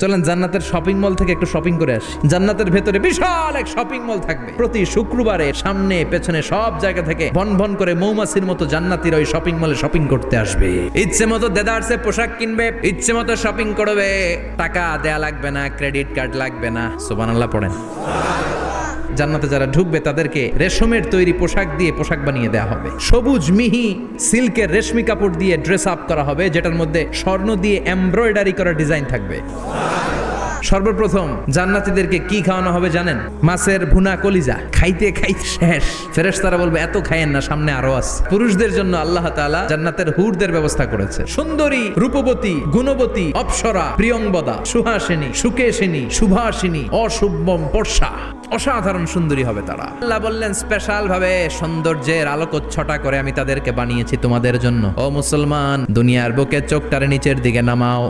চলেন জান্নাতের shopping mall থেকে একটু শপিং করে আসি। জান্নাতের ভেতরে বিশাল এক শপিং মল থাকবে। প্রতি শুক্রবারে সামনে পেছনে সব জায়গা থেকে ভন ভন করে মৌমাছির মতো জান্নাতীরা ওই শপিং মলে শপিং করতে আসবে। ইচ্ছে মতো দেদারসে পোশাক কিনবে, ইচ্ছে মতো শপিং করবে, টাকা দেয়া লাগবে না, ক্রেডিট কার্ড লাগবে না। সুবহানাল্লাহ পড়েন। জান্নাতে যারা ঢুকবে তাদেরকে রেশমের তৈরি পোশাক দিয়ে পোশাক বানিয়ে দেওয়া হবে। সবুজ মিহি সিল্কের রেশমি কাপড় দিয়ে ড্রেস আপ করা হবে, যেটার মধ্যে স্বর্ণ দিয়ে এমব্রয়ডারি করা ডিজাইন থাকবে। সর্বপ্রথম জান্নাতীদেরকে কি খাওয়ানো হবে জানেন? মাছের ভুনা কলিজা। খাইতে খাইতে শেষ। ফেরেশতারা বলবে এত খায়েন না, সামনে আরো আছে। পুরুষদের জন্য আল্লাহ তাআলা জান্নাতের হুরদের ব্যবস্থা করেছে। সুন্দরী, রূপবতী, গুণবতী, অপ্সরা, প্রিয়ংবদা, সুহাসিনী, সুকেশিনী, সুভাষিনী, অশুভম পর্ষা, অসাধারণ সুন্দরী হবে তারা। আল্লাহ বললেন স্পেশাল ভাবে সৌন্দর্যের আলোকচ্ছটা করে আমি তাদেরকে বানিয়েছি তোমাদের জন্য। ও মুসলমান, দুনিয়ার বুকে চোখটারে নিচের দিকে নামাও।